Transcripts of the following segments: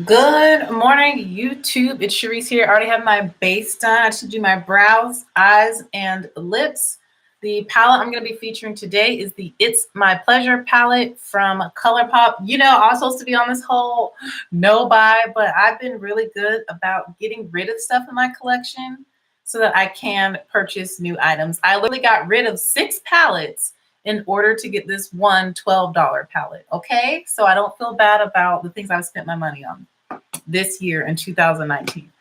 Good morning, YouTube. It's Sharice here. I already have my base done. I should do my brows, eyes, and lips. The palette I'm going to be featuring today is the It's My Pleasure palette from ColourPop. You know, I was supposed to be on this whole no buy, but I've been really good about getting rid of stuff in my collection so that I can purchase new items. I literally got rid of 6 palettes in order to get this one $12 palette. Okay, so I don't feel bad about the things I've spent my money on this year in 2019.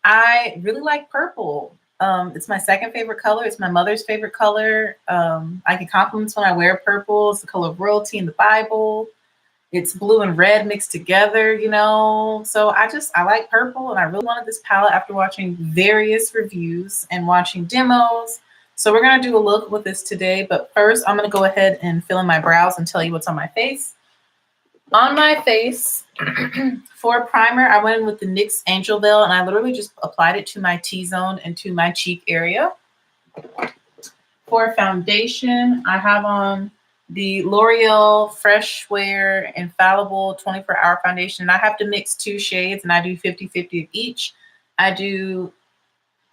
I really like purple. It's my second favorite color. It's my mother's favorite color. I get compliments when I wear purple. It's the color of royalty in the Bible. It's blue and red mixed together, you know. So I like purple, and I really wanted this palette after watching various reviews and watching demos. So we're going to do a look with this today. But first, I'm going to go ahead and fill in my brows and tell you what's on my face. On my face, for primer, I went in with the NYX Angel Veil, and I literally just applied it to my T-zone and to my cheek area. For foundation, I have on the L'Oreal Fresh Wear Infallible 24-hour foundation. And I have to mix 2 shades, and I do 50-50 of each. I do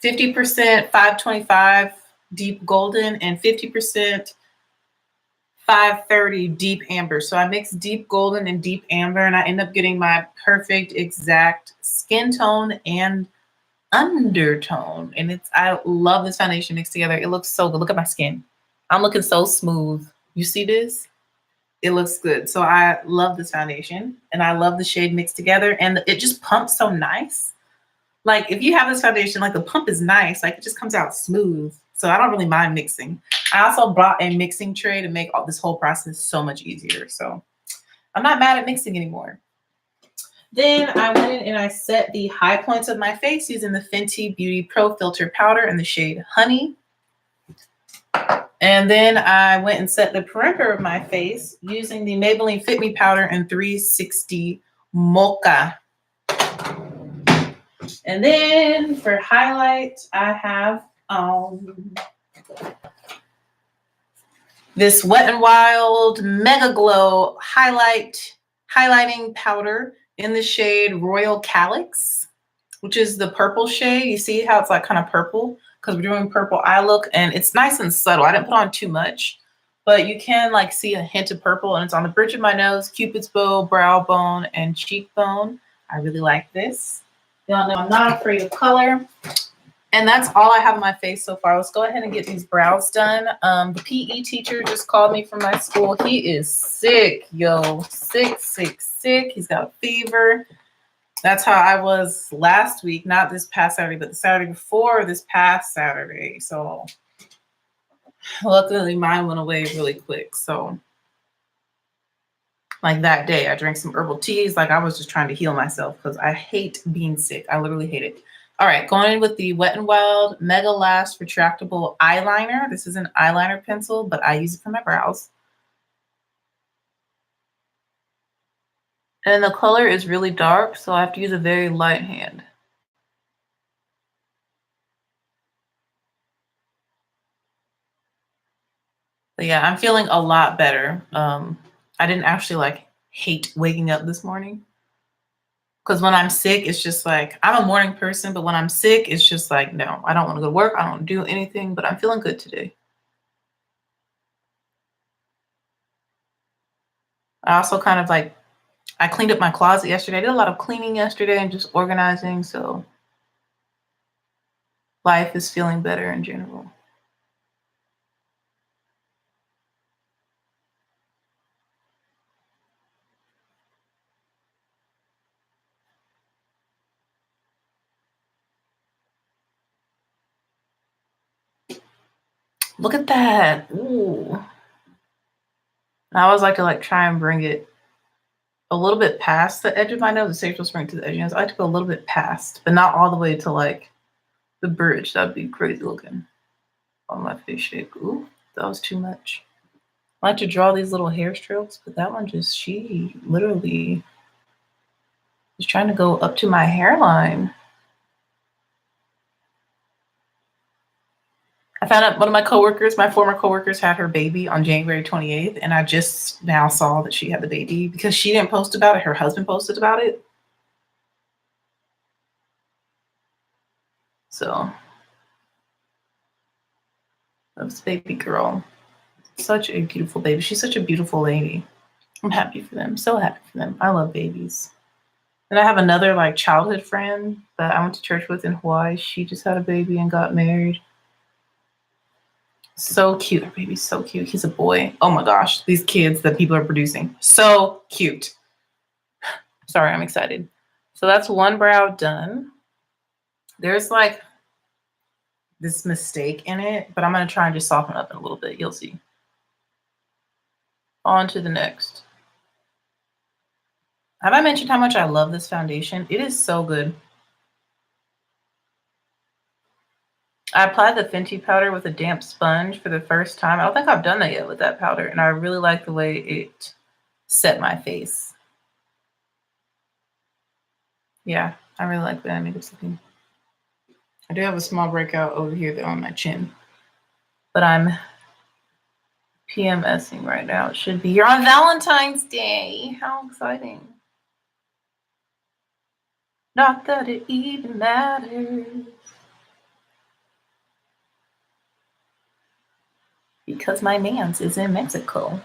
50% 525 Deep Golden and 50% 530 Deep Amber. So I mix Deep Golden and Deep Amber, and I end up getting my perfect exact skin tone and undertone. And I love this foundation mixed together. It looks so good. Look at my skin. I'm looking so smooth. You see this? It looks good. So I love this foundation, and I love the shade mixed together, and it just pumps so nice. Like if you have this foundation, like the pump is nice, like it just comes out smooth. So I don't really mind mixing. I also bought a mixing tray to make all this whole process so much easier. So I'm not mad at mixing anymore. Then I went in and I set the high points of my face using the Fenty Beauty Pro Filter Powder in the shade Honey. And then I went and set the perimeter of my face using the Maybelline Fit Me Powder in 360 Mocha. And then for highlight, I have this Wet n Wild Mega Glow highlighting powder in the shade Royal Calyx, which is the purple shade. You see how it's like kind of purple because we're doing purple eye look, and it's nice and subtle. I didn't put on too much, but you can like see a hint of purple, and it's on the bridge of my nose, Cupid's bow, brow bone, and cheekbone. I really like this. Y'all know I'm not afraid of color. And that's all I have on my face so far. Let's go ahead and get these brows done. The PE teacher just called me from my school. He is sick, yo. Sick. He's got a fever. That's how I was last week. Not this past Saturday, but the Saturday before this past Saturday. So luckily mine went away really quick. So like that day, I drank some herbal teas. Like I was just trying to heal myself because I hate being sick. I literally hate it. All right, going in with the Wet n Wild Mega Lash Retractable Eyeliner. This is an eyeliner pencil, but I use it for my brows. And the color is really dark, so I have to use a very light hand. But yeah, I'm feeling a lot better. I didn't actually hate waking up this morning. Because when I'm sick, it's just like, I'm a morning person, but when I'm sick, it's just like, no, I don't want to go to work. I don't want to do anything, but I'm feeling good today. I also kind of I cleaned up my closet yesterday. I did a lot of cleaning yesterday and just organizing. So life is feeling better in general. Look at that. Ooh. I always like to try and bring it a little bit past the edge of my nose. The safe will bring it to the edge of my nose. I like to go a little bit past, but not all the way to the bridge. That'd be crazy looking on my face shape. Ooh, that was too much. I like to draw these little hair strokes, but that one she literally was trying to go up to my hairline. I found out one of my coworkers, my former coworkers, had her baby on January 28th, and I just now saw that she had the baby because she didn't post about it. Her husband posted about it. So that's baby girl. Such a beautiful baby. She's such a beautiful lady. I'm happy for them. So happy for them. I love babies. And I have another like childhood friend that I went to church with in Hawaii. She just had a baby and got married. So cute. Her baby's so cute. He's a boy. Oh my gosh. These kids that people are producing. So cute. Sorry, I'm excited. So that's one brow done. There's like this mistake in it, but I'm going to try and just soften up in a little bit. You'll see. On to the next. Have I mentioned how much I love this foundation? It is so good. I applied the Fenty powder with a damp sponge for the first time. I don't think I've done that yet with that powder, and I really like the way it set my face. Yeah, I really like that makeup's looking. I do have a small breakout over here though on my chin, but I'm PMSing right now. It should be here on Valentine's Day. How exciting. Not that it even matters. Because my man's is in Mexico.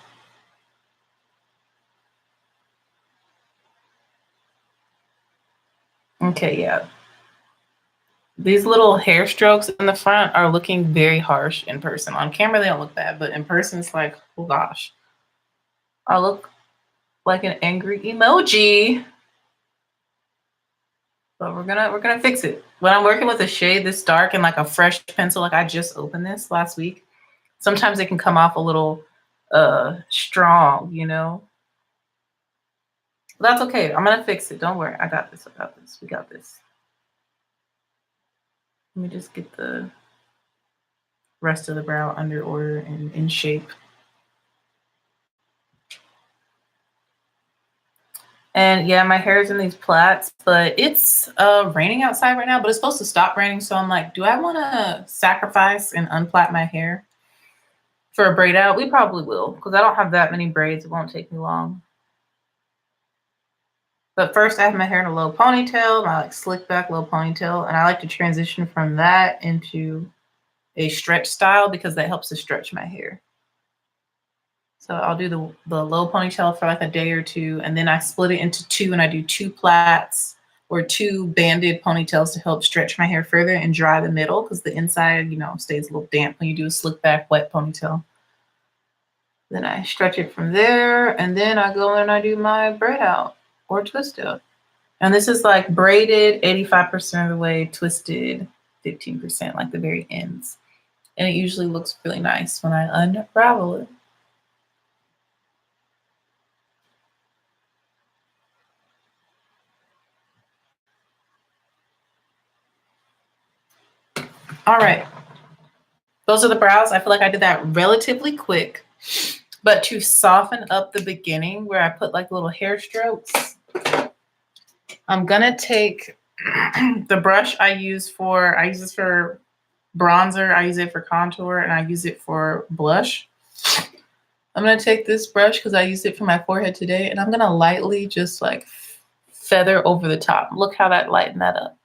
Okay, yeah. These little hair strokes in the front are looking very harsh in person. On camera, they don't look bad, but in person, it's like, oh gosh. I look like an angry emoji. But we're gonna fix it. When I'm working with a shade this dark and like a fresh pencil, like I just opened this last week, sometimes it can come off a little strong, you know. But that's okay. I'm gonna fix it. Don't worry. I got this. I got this. We got this. Let me just get the rest of the brow under order and in shape. And yeah, my hair is in these plaits, but it's raining outside right now, but it's supposed to stop raining. So I'm like, do I want to sacrifice and unplait my hair for a braid out? We probably will, because I don't have that many braids. It won't take me long. But first I have my hair in a low ponytail, my like slick back low ponytail. And I like to transition from that into a stretch style because that helps to stretch my hair. So I'll do the low ponytail for like a day or two, and then I split it into two, and I do two plaits or two banded ponytails to help stretch my hair further and dry the middle, because the inside, you know, stays a little damp when you do a slick back wet ponytail. Then I stretch it from there, and then I go in and I do my braid out or twist out. And this is like braided 85% of the way, twisted 15%, like the very ends. And it usually looks really nice when I unravel it. All right. Those are the brows. I feel like I did that relatively quick, but to soften up the beginning where I put like little hair strokes, I'm gonna take the brush I use this for bronzer, I use it for contour, and I use it for blush. I'm gonna take this brush because I used it for my forehead today, and I'm gonna lightly just like feather over the top. Look how that lightened that up.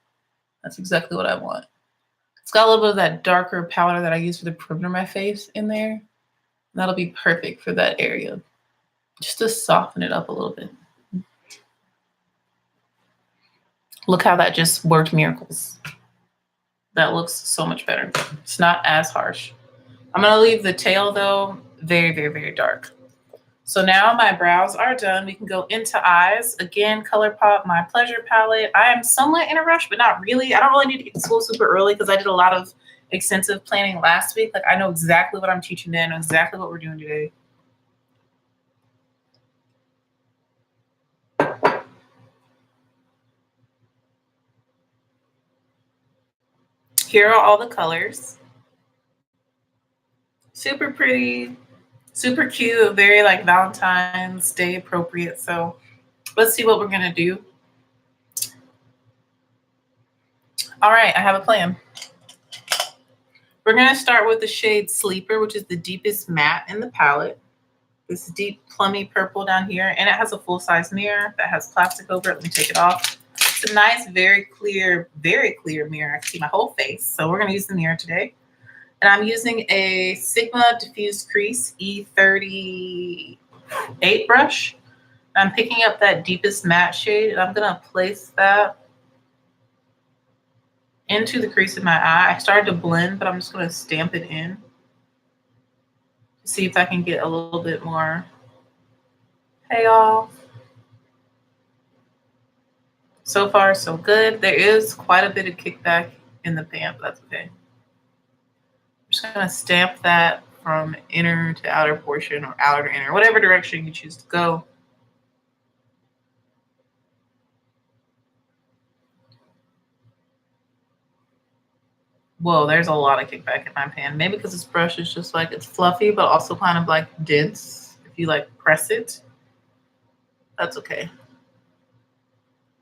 That's exactly what I want. It's got a little bit of that darker powder that I use for the perimeter of my face in there. That'll be perfect for that area, just to soften it up a little bit. Look how that just worked miracles. That looks so much better. It's not as harsh. I'm gonna leave the tail though very, very, very dark. So now my brows are done. We can go into eyes. Again, ColourPop, My Pleasure palette. I am somewhat in a rush, but not really. I don't really need to get to school super early because I did a lot of extensive planning last week. Like I know exactly what I'm teaching today. I know exactly what we're doing today. Here are all the colors. Super pretty, super cute, very like Valentine's Day appropriate. So let's see what we're gonna do. All right, I have a plan. We're gonna start with the shade Sleeper, which is the deepest matte in the palette. This deep plummy purple down here, and it has a full-size mirror that has plastic over it. Let me take it off. It's a nice, very clear mirror. I can see my whole face. So we're going to use the mirror today. And I'm using a Sigma Diffuse Crease E38 brush. I'm picking up that deepest matte shade, and I'm going to place that into the crease of my eye. I started to blend, but I'm just going to stamp it in to see if I can get a little bit more payoff. So far, so good. There is quite a bit of kickback in the pan, but that's okay. I'm just going to stamp that from inner to outer portion, or outer to inner, whatever direction you choose to go. Whoa, there's a lot of kickback in my pan. Maybe because this brush is just like, it's fluffy, but also kind of like dense. If you like press it, that's okay.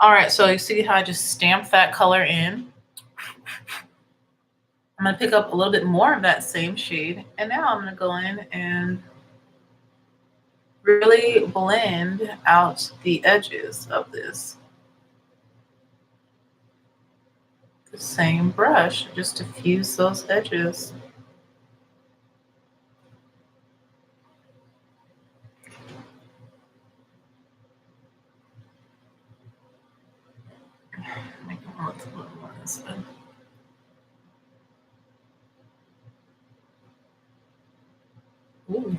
All right, so you see how I just stamped that color in. I'm gonna pick up a little bit more of that same shade, and now I'm gonna go in and really blend out the edges of this. The same brush, just diffuse those edges. Make it look a little more this way. Ooh.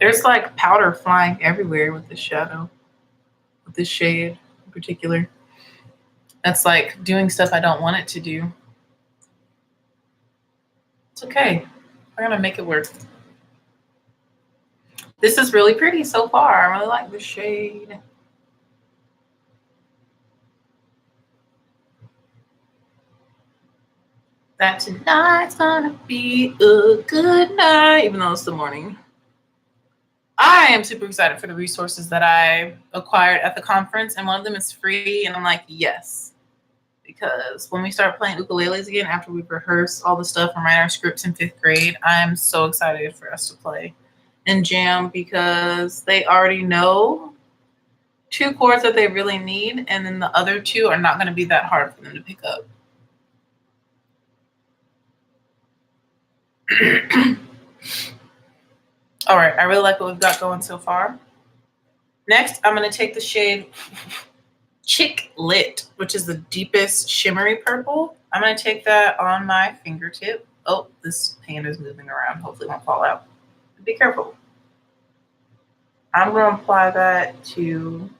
There's like powder flying everywhere with this shadow, with this shade in particular. That's like doing stuff I don't want it to do. It's okay. We're gonna make it work. This is really pretty so far. I really like the shade. That tonight's gonna be a good night, even though it's the morning. I am super excited for the resources that I acquired at the conference, and one of them is free, and I'm like, yes. Because when we start playing ukuleles again, after we've rehearsed all the stuff and write our scripts in 5th grade, I'm so excited for us to play and jam, because they already know 2 chords that they really need, and then the other 2 are not going to be that hard for them to pick up. All right, I really like what we've got going so far. Next, I'm going to take the shade Chick Lit, which is the deepest shimmery purple. I'm going to take that on my fingertip. Oh, this pan is moving around. Hopefully it won't fall out. Be careful. I'm going to apply that to,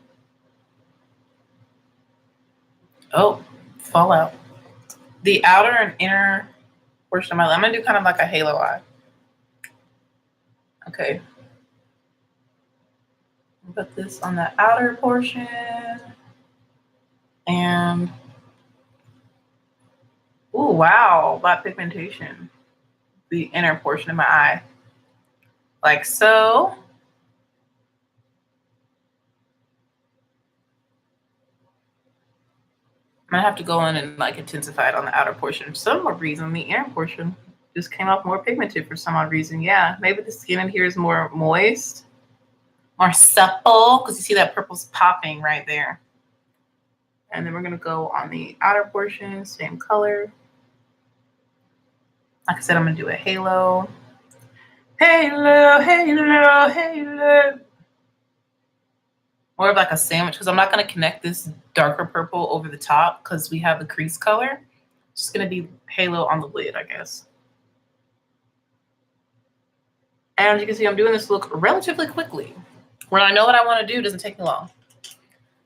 fall out, the outer and inner portion of my lid. I'm going to do kind of like a halo eye. Okay. Put this on the outer portion, and ooh, wow, black pigmentation. The inner portion of my eye, like so. I'm gonna have to go in and like intensify it on the outer portion. For some reason, the inner portion just came off more pigmented for some odd reason. Yeah, maybe the skin in here is more moist, more supple, because you see that purple's popping right there. And then we're gonna go on the outer portion, same color. Like I said, I'm gonna do a halo. Halo, halo, halo. More of like a sandwich, because I'm not gonna connect this darker purple over the top because we have the crease color. It's just gonna be halo on the lid, I guess. And as you can see, I'm doing this look relatively quickly. When I know what I want to do, it doesn't take me long.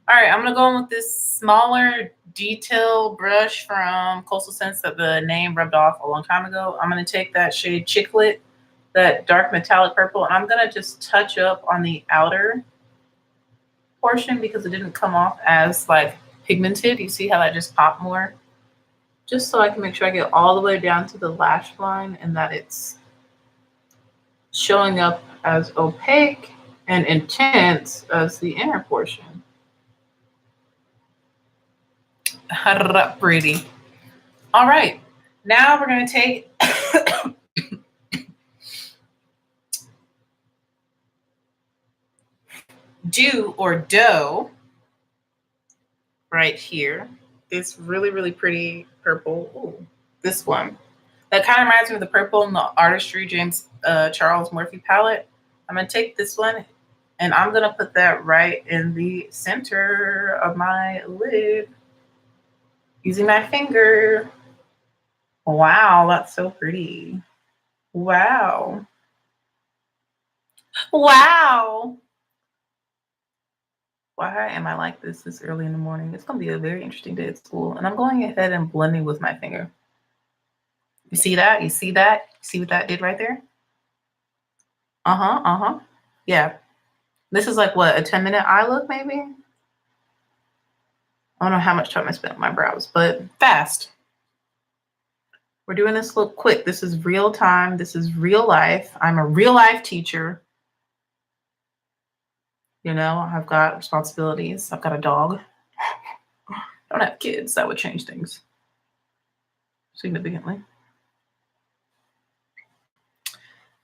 All right, I'm gonna go in with this smaller detail brush from Coastal Scents that the name rubbed off a long time ago. I'm gonna take that shade Chick Lit, that dark metallic purple, and I'm gonna just touch up on the outer portion because it didn't come off as like pigmented. You see how that just popped more? Just so I can make sure I get all the way down to the lash line and that it's showing up as opaque and intense as the inner portion. Pretty. All right, now we're going to take dew or dough, right here. This really, really pretty purple. Ooh, this one. That kind of reminds me of the purple in the Artistry James Charles Murphy palette. I'm going to take this one and I'm going to put that right in the center of my lid using my finger. Wow, that's so pretty. Wow. Wow. Why am I like this early in the morning? It's going to be a very interesting day at school. And I'm going ahead and blending with my finger. You see that? You see that? See what that did right there? Uh-huh, uh-huh. Yeah. This is like what, a 10-minute eye look maybe? I don't know how much time I spent on my brows, but fast. We're doing this look quick. This is real time. This is real life. I'm a real life teacher. You know, I've got responsibilities. I've got a dog. I don't have kids. That would change things significantly.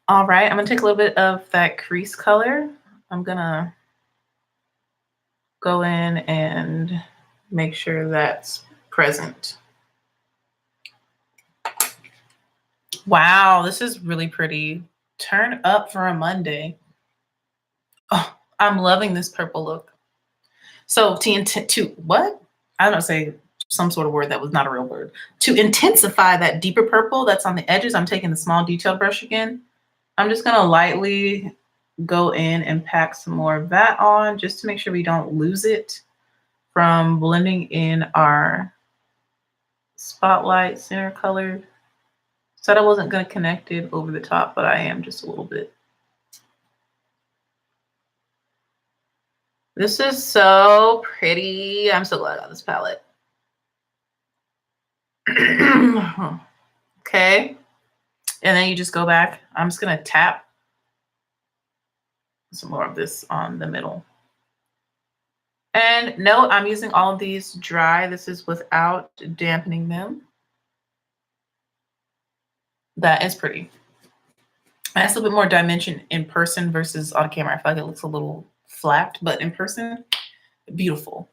All right, I'm gonna take a little bit of that crease color. I'm gonna go in and make sure that's present. Wow, this is really pretty. Turn up for a Monday. Oh, I'm loving this purple look. So to what? I don't know, say some sort of word that was not a real word. To intensify that deeper purple that's on the edges, I'm taking the small detail brush again. I'm just gonna lightly go in and pack some more of that on just to make sure we don't lose it from blending in our spotlight center color. Said I wasn't gonna connect it over the top, but I am just a little bit. This is so pretty. I'm so glad I got this palette. Okay. And then you just go back. I'm just going to tap some more of this on the middle. And note, I'm using all of these dry. This is without dampening them. That is pretty. That's a little bit more dimension in person versus on camera. I feel like it looks a little flapped, but in person, beautiful.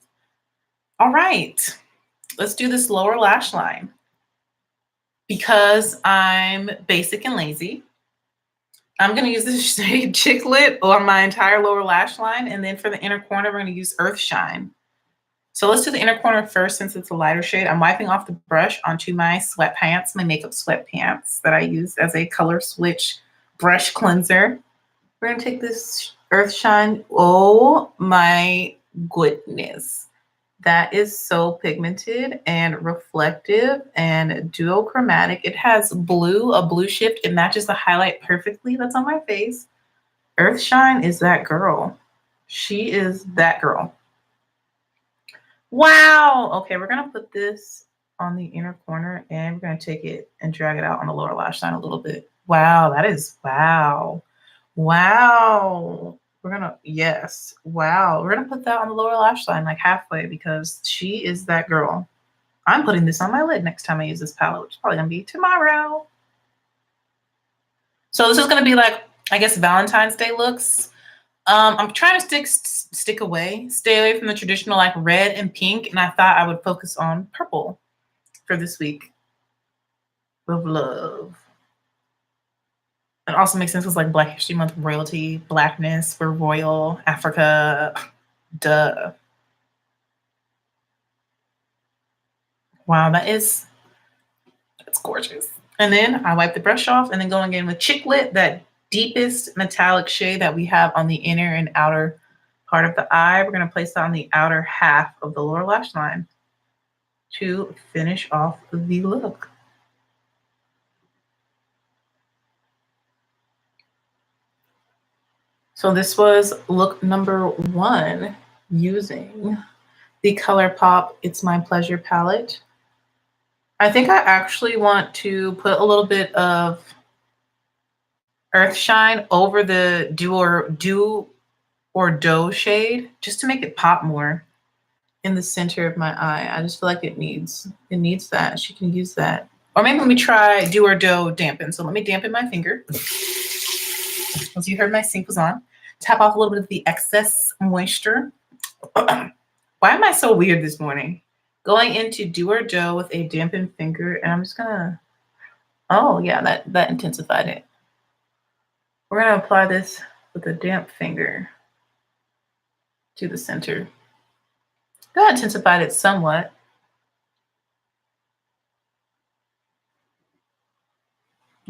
All right, let's do this lower lash line. Because I'm basic and lazy, I'm going to use this shade Chicklet on my entire lower lash line. And then for the inner corner, we're going to use Earth Shine. So let's do the inner corner first since it's a lighter shade. I'm wiping off the brush onto my sweatpants, my makeup sweatpants that I use as a color switch brush cleanser. We're going to take this Earth Shine. Oh my goodness. That is so pigmented and reflective and duochromatic. It has blue, a blue shift. It matches the highlight perfectly that's on my face. Earth Shine is that girl. She is that girl. Wow. Okay, we're going to put this on the inner corner and we're going to take it and drag it out on the lower lash line a little bit. Wow, that is wow. Wow. We're gonna, yes, wow. We're gonna put that on the lower lash line like halfway because she is that girl. I'm putting this on my lid next time I use this palette, which is probably gonna be tomorrow. So this is gonna be like, I guess, Valentine's Day looks. I'm trying to stay away from the traditional like red and pink, and I thought I would focus on purple for this week of love. It also makes sense because like Black History Month, royalty, blackness, we're royal, Africa, duh. Wow, that's gorgeous. And then I wipe the brush off and then go again with Chicklet, that deepest metallic shade that we have on the inner and outer part of the eye. We're going to place that on the outer half of the lower lash line to finish off the look. So this was look number 1 using the ColourPop It's My Pleasure palette. I think I actually want to put a little bit of Earth Shine over the Do or Doe shade just to make it pop more in the center of my eye. I just feel like it needs that. She can use that. Or maybe let me try Do or Doe dampen. So let me dampen my finger. As you heard, my sink was on. Tap off a little bit of the excess moisture. Why am I so weird this morning? Going into do or dough with a dampened finger, and I'm just gonna, oh yeah, that intensified it. We're gonna apply this with a damp finger to the center. That intensified it somewhat.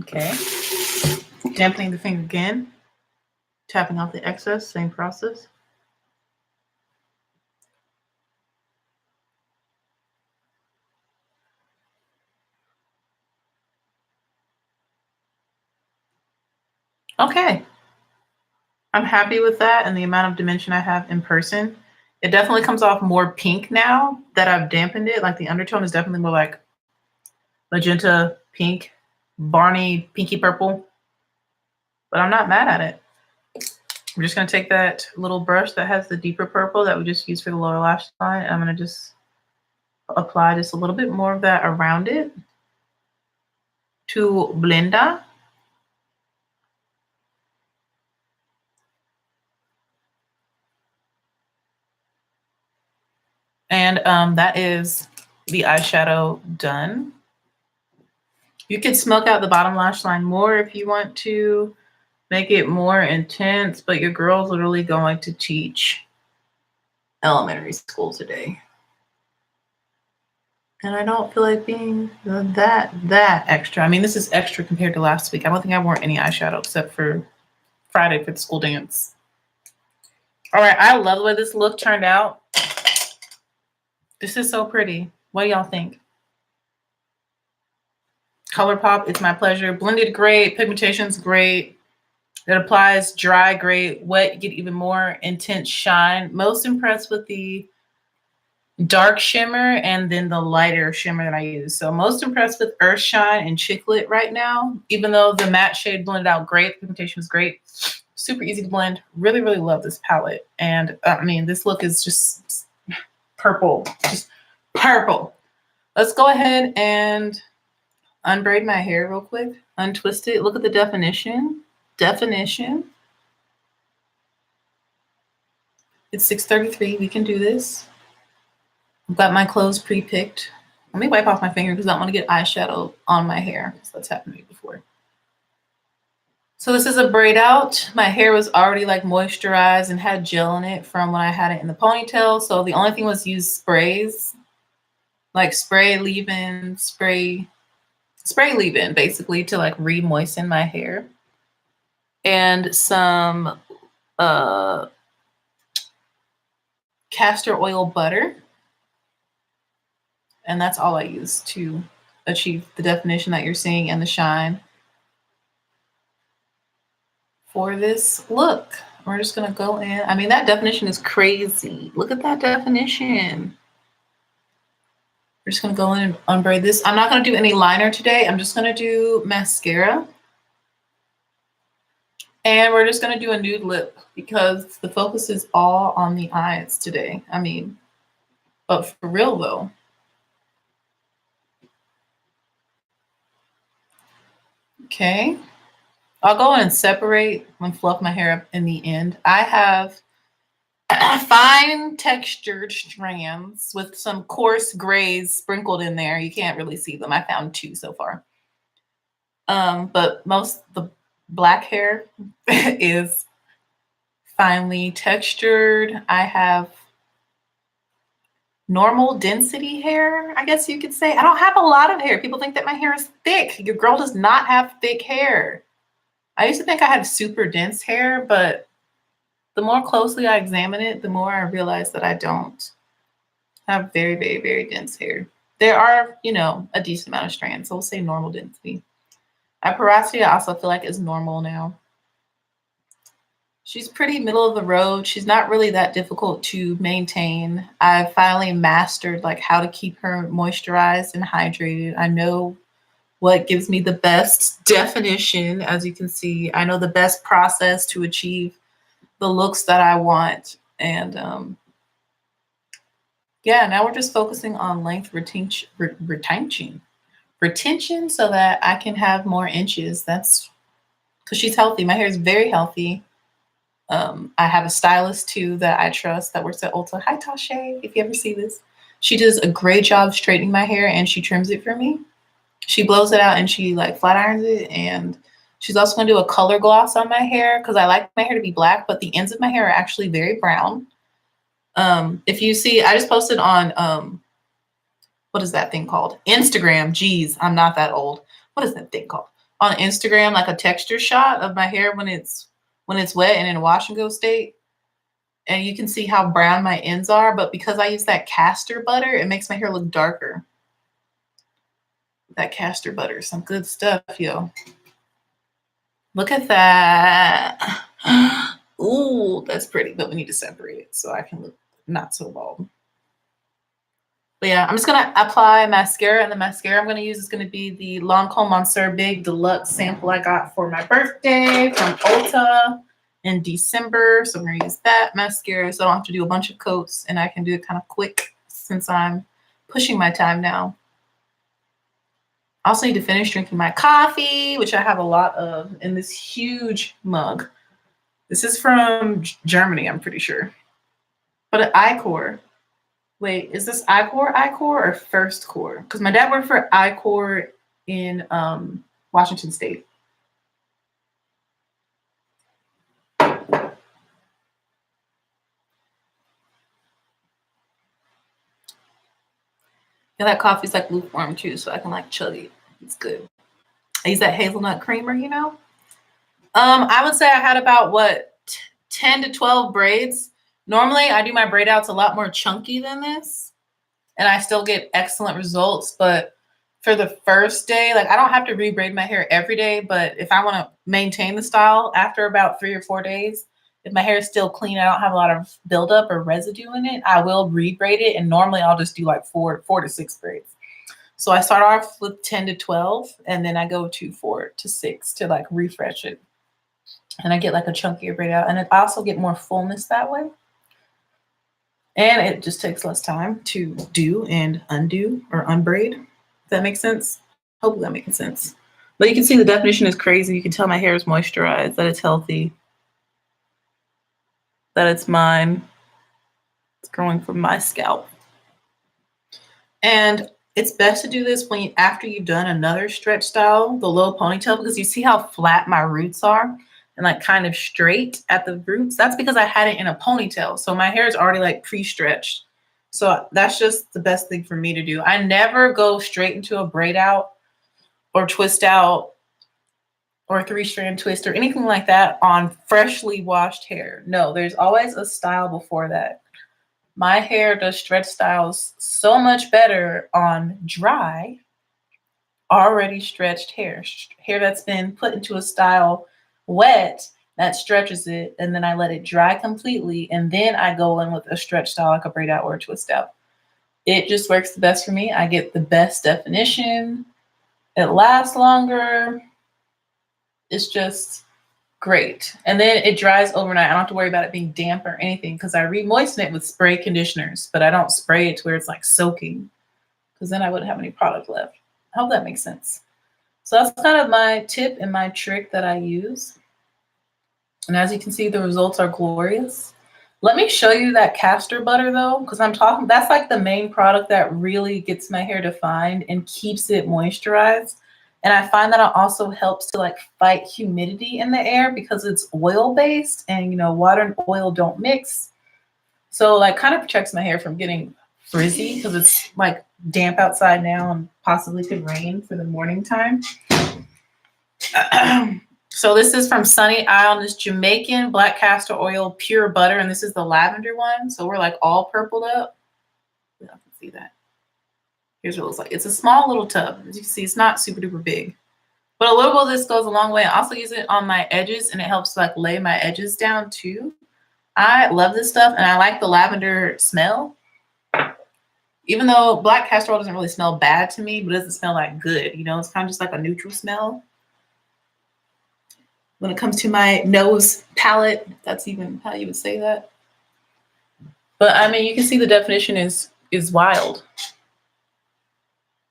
Okay. Dampening the finger again. Tapping off the excess, same process. Okay. I'm happy with that and the amount of dimension I have in person. It definitely comes off more pink now that I've dampened it. Like the undertone is definitely more like magenta pink, Barney pinky purple, but I'm not mad at it. I'm just gonna take that little brush that has the deeper purple that we just used for the lower lash line. I'm gonna just apply just a little bit more of that around it to blend that. And that is the eyeshadow done. You could smoke out the bottom lash line more if you want to make it more intense, but your girl's literally going to teach elementary school today. And I don't feel like being that extra. I mean, this is extra compared to last week. I don't think I wore any eyeshadow except for Friday for the school dance. All right, I love the way this look turned out. This is so pretty. What do y'all think? Color pop, it's my pleasure. Blended great, pigmentation's great. It applies dry great, wet, you get even more intense shine. Most impressed with the dark shimmer and then the lighter shimmer that I use. So most impressed with Earth Shine and Chicklet right now, even though the matte shade blended out great, the pigmentation was great. Super easy to blend. Really, really love this palette. And I mean, this look is just purple, just purple. Let's go ahead and unbraid my hair real quick, untwist it. Look at the definition. It's 6:33. We can do this. I've got my clothes pre-picked. Let me wipe off my finger because I don't want to get eyeshadow on my hair. So that's happened to me before. So this is a braid out. My hair was already like moisturized and had gel in it from when I had it in the ponytail. So the only thing was use sprays, like spray leave-in, spray leave-in basically to like re-moisten my hair. And some castor oil butter. And that's all I use to achieve the definition that you're seeing and the shine for this look. We're just gonna go in. I mean, that definition is crazy. Look at that definition. We're just gonna go in and unbraid this. I'm not gonna do any liner today. I'm just gonna do mascara. And we're just gonna do a nude lip because the focus is all on the eyes today. I mean, but for real though. Okay. I'll go in and separate and fluff my hair up in the end. I have fine textured strands with some coarse grays sprinkled in there. You can't really see them. I found 2 so far. But most the black hair is finely textured. I have normal density hair, I guess you could say. I don't have a lot of hair. People think that my hair is thick. Your girl does not have thick hair. I used to think I had super dense hair, but the more closely I examine it, the more I realize that I don't have very, very, very dense hair. There are, you know, a decent amount of strands, so we'll say normal density. My porosity, I also feel like is normal now. She's pretty middle of the road. She's not really that difficult to maintain. I finally mastered like how to keep her moisturized and hydrated. I know what gives me the best definition, as you can see. I know the best process to achieve the looks that I want. And yeah, now we're just focusing on length retention so that I can have more inches. That's because she's healthy. My hair is very healthy. I have a stylist too that I trust that works at Ulta. Hi, Tasha, if you ever see this. She does a great job straightening my hair and she trims it for me. She blows it out and she like flat irons it. And she's also going to do a color gloss on my hair because I like my hair to be black, but the ends of my hair are actually very brown. If you see, I just posted on, what is that thing called? Instagram. Geez, I'm not that old. What is that thing called? On Instagram, like a texture shot of my hair when it's wet and in wash and go state. And you can see how brown my ends are, but because I use that castor butter, it makes my hair look darker. That castor butter, some good stuff, yo. Look at that. Ooh, that's pretty, but we need to separate it so I can look not so bald. But yeah, I'm just going to apply mascara, and the mascara I'm going to use is going to be the Lancome Monsieur Big Deluxe sample I got for my birthday from Ulta in December. So I'm going to use that mascara so I don't have to do a bunch of coats, and I can do it kind of quick since I'm pushing my time now. I also need to finish drinking my coffee, which I have a lot of in this huge mug. This is from Germany, I'm pretty sure. But an iCore. Wait, is this iCore or First Core? Because my dad worked for iCore in Washington State. Yeah, that coffee's like lukewarm too, so I can like chug it. It's good. I use that hazelnut creamer, you know. I would say I had about 10 to 12 braids. Normally, I do my braid outs a lot more chunky than this, and I still get excellent results. But for the first day, like I don't have to rebraid my hair every day, but if I want to maintain the style after about 3 or 4 days, if my hair is still clean, I don't have a lot of buildup or residue in it, I will rebraid it. And normally I'll just do like four to 6 braids. So I start off with 10 to 12, and then I go to 4 to 6 to like refresh it. And I get like a chunkier braid out, and I also get more fullness that way. And it just takes less time to do and undo or unbraid. If that makes sense. Hopefully that makes sense. But you can see the definition is crazy. You can tell my hair is moisturized, that it's healthy, that it's mine. It's growing from my scalp. And it's best to do this after you've done another stretch style, the low ponytail, because you see how flat my roots are and like kind of straight at the roots. That's because I had it in a ponytail. So my hair is already like pre-stretched. So that's just the best thing for me to do. I never go straight into a braid out or twist out or 3-strand twist or anything like that on freshly washed hair. No, there's always a style before that. My hair does stretch styles so much better on dry, already stretched hair that's been put into a style wet that stretches it, and then I let it dry completely, and then I go in with a stretch style like a braid out or a twist out. It just works the best for me. I get the best definition. It lasts longer. It's just great. And then it dries overnight. I don't have to worry about it being damp or anything because I re-moisten it with spray conditioners, but I don't spray it to where it's like soaking because then I wouldn't have any product left. I hope that makes sense. So that's kind of my tip and my trick that I use. And as you can see, the results are glorious. Let me show you that castor butter though, because that's like the main product that really gets my hair defined and keeps it moisturized. And I find that it also helps to like fight humidity in the air because it's oil based, and you know, water and oil don't mix. So like kind of protects my hair from getting frizzy because it's like damp outside now and possibly could rain for the morning time. So this is from Sunny Isle, this Jamaican black castor oil pure butter, and this is the lavender one. So we're like all purpled up. I can see that. Here's what it looks like. It's a small little tub. As you can see, it's not super duper big. But a little bit of this goes a long way. I also use it on my edges, and it helps like lay my edges down too. I love this stuff, and I like the lavender smell. Even though black castor oil doesn't really smell bad to me, but it doesn't smell like good. You know, it's kind of just like a neutral smell. When it comes to my nose palette, that's even how you would say that. But I mean, you can see the definition is wild.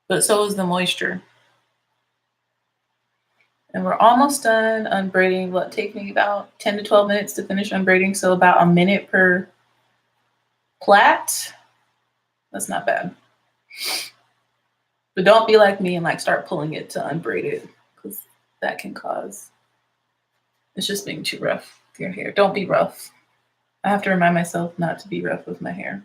But so is the moisture. And we're almost done unbraiding. What take me about 10 to 12 minutes to finish unbraiding. So about a minute per plait. That's not bad. But don't be like me and like start pulling it to unbraid it, because that can cause, it's just being too rough with your hair. Don't be rough. I have to remind myself not to be rough with my hair.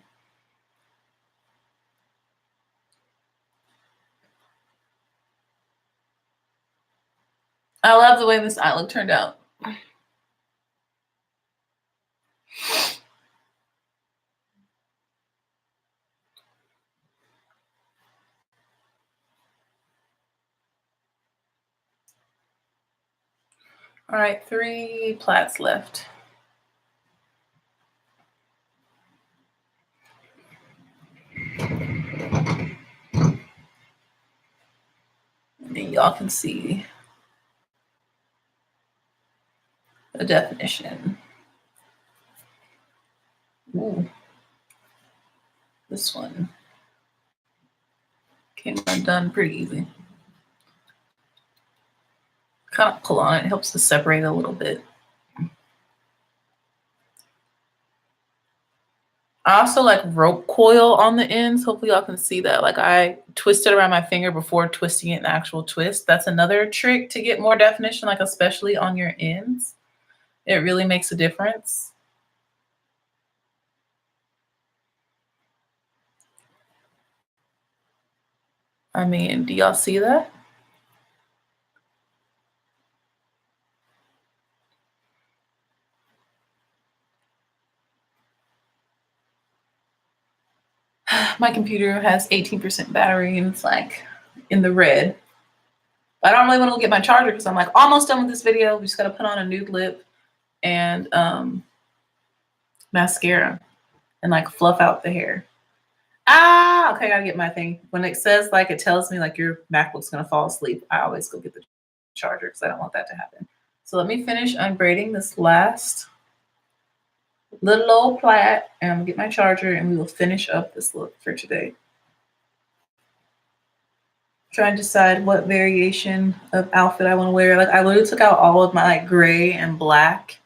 I love the way this eye look turned out. All right, 3 plaits left. And then y'all can see the definition. Ooh. This one came undone pretty easy. Kind of pull on it, helps to separate a little bit. I also like rope coil on the ends. Hopefully y'all can see that. Like I twist it around my finger before twisting it in actual twist. That's another trick to get more definition, like especially on your ends. It really makes a difference. I mean, do y'all see that? My computer has 18% battery and it's like in the red. I don't really want to get my charger because I'm like almost done with this video. We just got to put on a nude lip and mascara and like fluff out the hair. Okay, I gotta get my thing. When it says like, it tells me like your MacBook's gonna fall asleep, I always go get the charger because I don't want that to happen. So let me finish unbraiding this last little old plait and I'm gonna get my charger and we will finish up this look for today. Trying to decide what variation of outfit I want to wear. Like I literally took out all of my like gray and black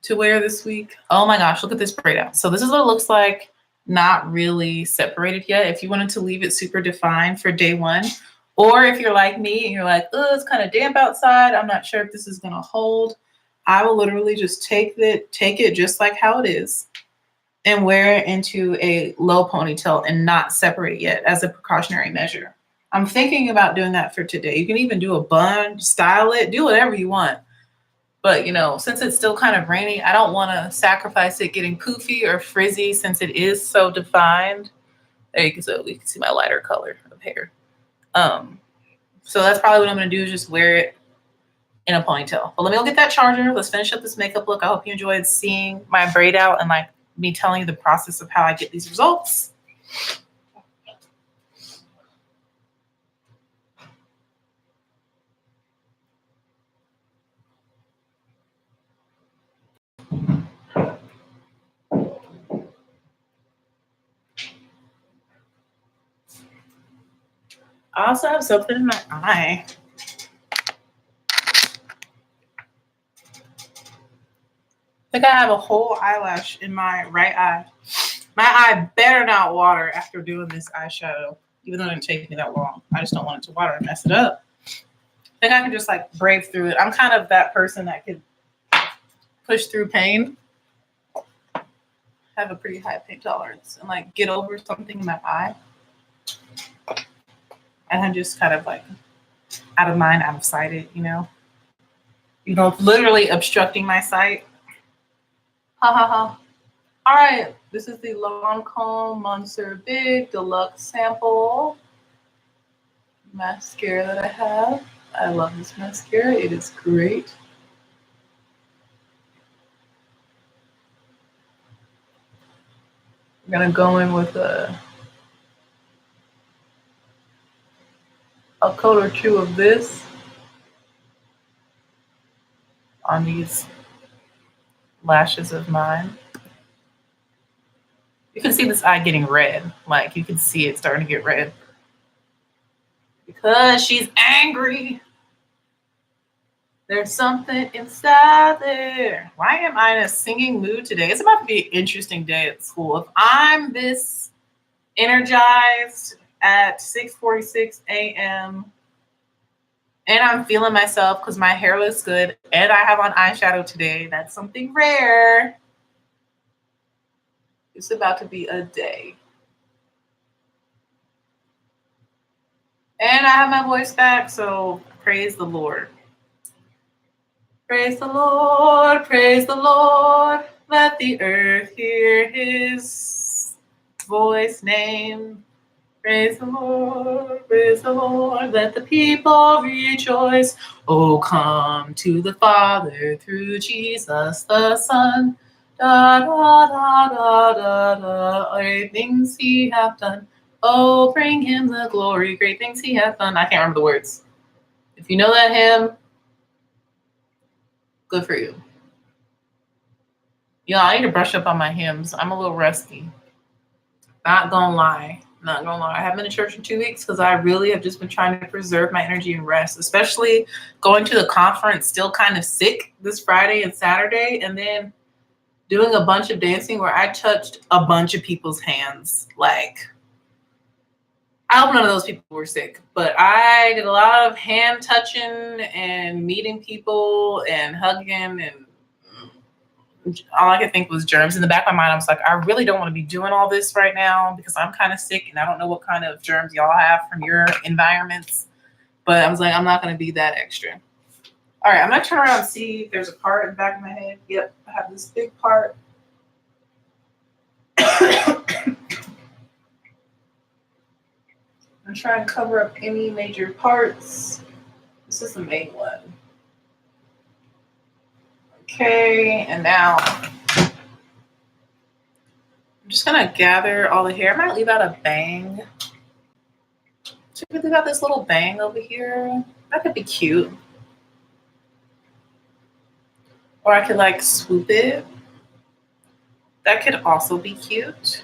to wear this week. Oh my gosh, look at this braid out. So this is what it looks like, not really separated yet. If you wanted to leave it super defined for day one, or if you're like me and you're like, oh, it's kind of damp outside, I'm not sure if this is gonna hold, I will literally just take it just like how it is and wear it into a low ponytail and not separate it yet as a precautionary measure. I'm thinking about doing that for today. You can even do a bun, style it, do whatever you want. But, you know, since it's still kind of rainy, I don't want to sacrifice it getting poofy or frizzy since it is so defined. There you can, so you can see my lighter color of hair. So that's probably what I'm going to do is just wear it in a ponytail. But let me go get that charger. Let's finish up this makeup look. I hope you enjoyed seeing my braid out and like me telling you the process of how I get these results. I also have something in my eye. I think I have a whole eyelash in my right eye. My eye better not water after doing this eyeshadow, even though it didn't take me that long. I just don't want it to water and mess it up. I think I can just like brave through it. I'm kind of that person that could push through pain, have a pretty high pain tolerance, and like get over something in my eye. And I'm just kind of like out of mind, out of sight, you know, literally obstructing my sight. Ha ha ha. All right, this is the Lancome Monsieur Big Deluxe Sample mascara that I have. I love this mascara. It is great. I'm gonna go in with a coat or two of this on these lashes of mine. You can see this eye getting red. Like you can see it starting to get red because she's angry. There's something inside there. Why am I in a singing mood today? It's about to be an interesting day at school. If I'm this energized at 6:46 a.m. and I'm feeling myself because my hair looks good and I have on eyeshadow today, that's something rare. It's about to be a day. And I have my voice back, so praise the Lord. Praise the Lord, praise the Lord. Let the earth hear his voice name. Praise the Lord, praise the Lord. Let the people rejoice. Oh, come to the Father through Jesus the Son. Da da da da da da. Great things he hath done. Oh, bring him the glory. Great things he hath done. I can't remember the words. If you know that hymn, good for you. Yeah, I need to brush up on my hymns. I'm a little rusty. Not gonna lie. Not gonna lie. I haven't been to church in 2 weeks because I really have just been trying to preserve my energy and rest, especially going to the conference still kind of sick this Friday and Saturday, and then doing a bunch of dancing where I touched a bunch of people's hands. Like, I hope none of those people were sick, but I did a lot of hand touching and meeting people and hugging, and all I could think was germs. In the back of my mind, I was like, I really don't want to be doing all this right now because I'm kind of sick and I don't know what kind of germs y'all have from your environments. But I was like, I'm not going to be that extra. All right, I'm going to turn around and see if there's a part in the back of my head. Yep, I have this big part. I'm trying to cover up any major parts. This is the main one. Okay, and now I'm just gonna gather all the hair. I might leave out a bang. Should we leave out this little bang over here? That could be cute. Or I could like swoop it. That could also be cute.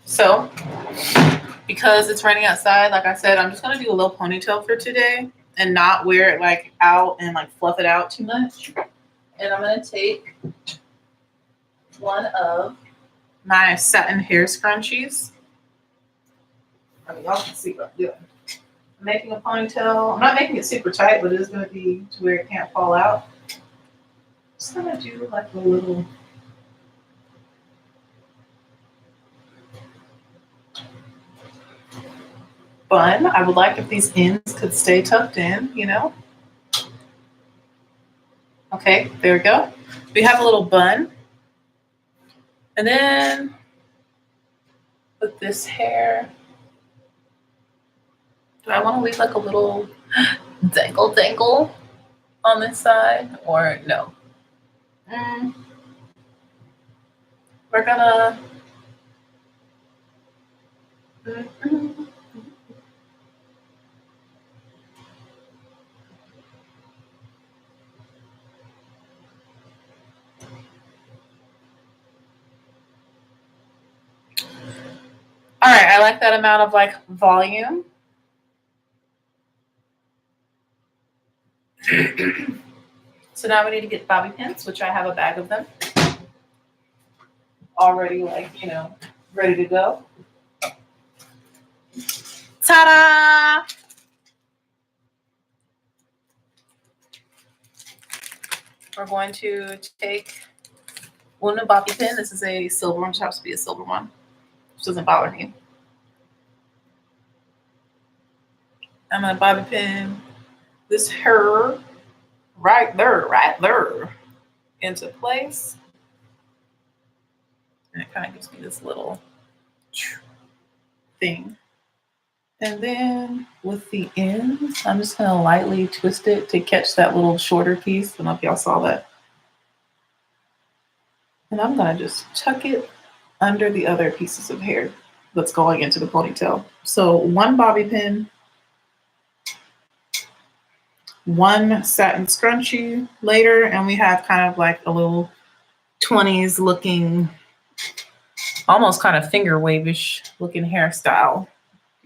So, because it's raining outside, like I said, I'm just gonna do a little ponytail for today and not wear it like out and like fluff it out too much. And I'm gonna take one of my satin hair scrunchies. I mean, y'all can see what I'm doing. I'm making a ponytail. I'm not making it super tight, but it is gonna be to where it can't fall out. Just gonna do like a little bun. I would like if these ends could stay tucked in, you know? Okay, there we go. We have a little bun. And then with this hair, do I want to leave like a little dangle on this side or no? We're gonna all right, I like that amount of like volume. So now we need to get bobby pins, which I have a bag of them already, like, you know, ready to go. Ta-da! We're going to take one bobby pin. This is a silver one, which happens to be a silver one, which doesn't bother me. I'm gonna bobby pin this hair right there into place. And it kind of gives me this little thing. And then with the ends, I'm just gonna lightly twist it to catch that little shorter piece. I don't know if y'all saw that. And I'm gonna just tuck it under the other pieces of hair that's going into the ponytail. So one bobby pin, one satin scrunchie later, and we have kind of like a little 20s looking, almost kind of finger wave-ish looking hairstyle.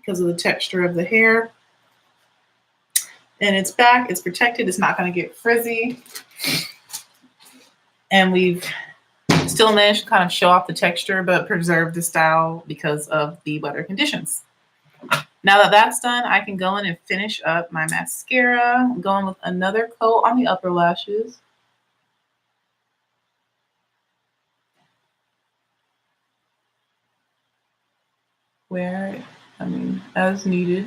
because of the texture of the hair. And it's back, it's protected, it's not going to get frizzy. And we've still managed to kind of show off the texture, but preserve the style because of the weather conditions. Now that that's done, I can go in and finish up my mascara. I'm going with another coat on the upper lashes. As needed.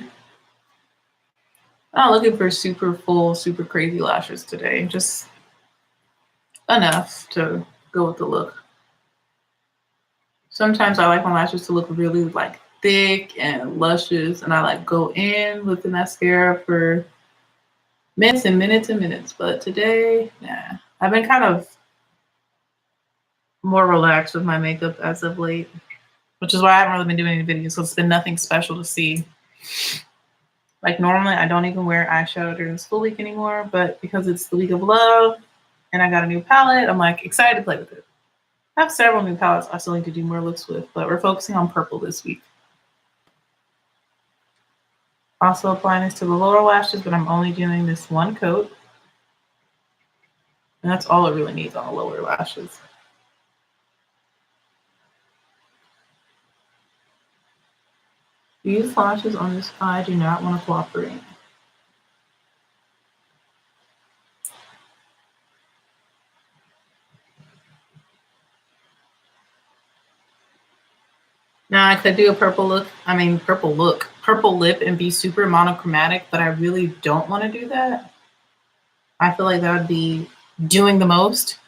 I'm not looking for super full, super crazy lashes today. Just enough to go with the look. Sometimes I like my lashes to look really like thick and luscious, and I like go in with the mascara for minutes and minutes and minutes. But today, nah. I've been kind of more relaxed with my makeup as of late, which is why I haven't really been doing any videos. So it's been nothing special to see. Like normally, I don't even wear eyeshadow during the school week anymore, but because it's the week of love and I got a new palette, I'm like excited to play with it. I have several new palettes I still need to do more looks with, but we're focusing on purple this week. Also applying this to the lower lashes, but I'm only doing this one coat. And that's all it really needs on the lower lashes. These lashes on this eye do not want to cooperate. Now I could do a purple lip and be super monochromatic, but I really don't want to do that. I feel like that would be doing the most.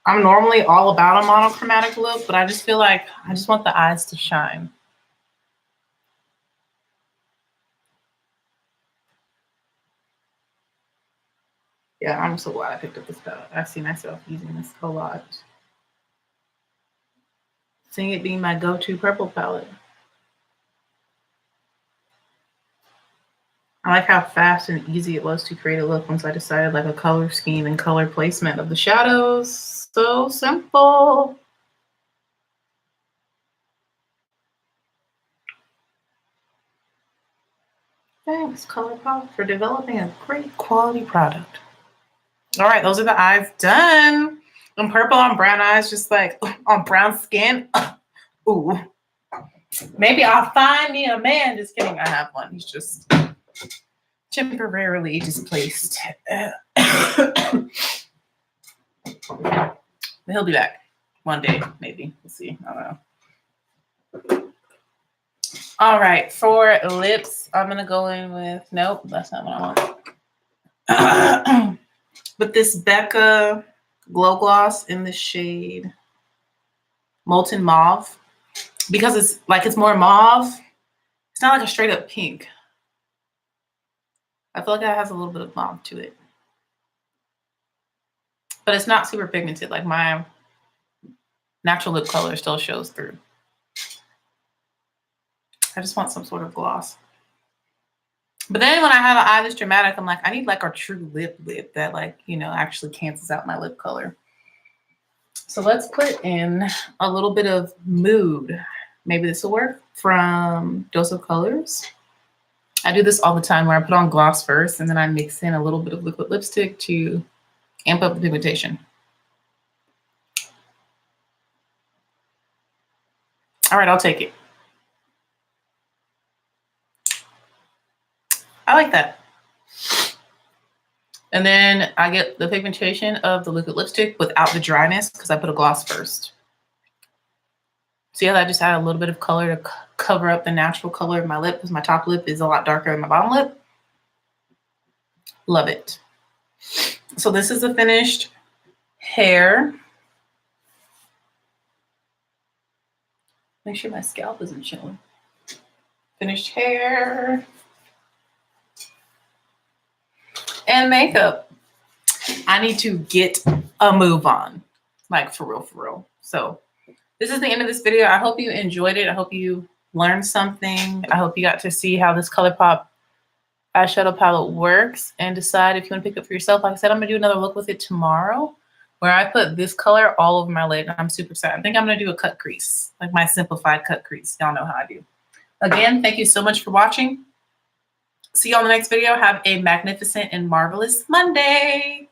I'm normally all about a monochromatic look, but I just feel like I just want the eyes to shine. Yeah, I'm so glad I picked up this palette. I see myself using this a lot. Seeing it being my go-to purple palette. I like how fast and easy it was to create a look once I decided like a color scheme and color placement of the shadows. So simple. Thanks, ColourPop, for developing a great quality product. All right, those are the eyes done. And purple on brown eyes, just like on brown skin. Ooh. Maybe I'll find me a man. Just kidding, I have one. He's just temporarily displaced. He'll be back one day, maybe. We'll see. I don't know. All right, for lips, I'm gonna go in with, nope, that's not what I want. With this Becca Glow Gloss in the shade Molten Mauve. Because it's more mauve, it's not like a straight up pink. I feel like it has a little bit of mauve to it. But it's not super pigmented. Like my natural lip color still shows through. I just want some sort of gloss. But then when I have an eye this dramatic, I'm like, I need like a true lip that like, actually cancels out my lip color. So let's put in a little bit of Mood. Maybe this will work, from Dose of Colors. I do this all the time where I put on gloss first and then I mix in a little bit of liquid lipstick to amp up the pigmentation. All right, I'll take it. I like that. And then I get the pigmentation of the liquid lipstick without the dryness because I put a gloss first. See how I just add a little bit of color to cover up the natural color of my lip because my top lip is a lot darker than my bottom lip. Love it. So this is the finished hair. Make sure my scalp isn't showing. Finished hair. And makeup. I need to get a move on. Like for real, for real. So this is the end of this video. I hope you enjoyed it. I hope you learned something. I hope you got to see how this ColourPop eyeshadow palette works and decide if you want to pick it up for yourself. Like I said, I'm going to do another look with it tomorrow where I put this color all over my lid. And I'm super excited. I think I'm going to do a cut crease, like my simplified cut crease. Y'all know how I do. Again, thank you so much for watching. See you on the next video. Have a magnificent and marvelous Monday.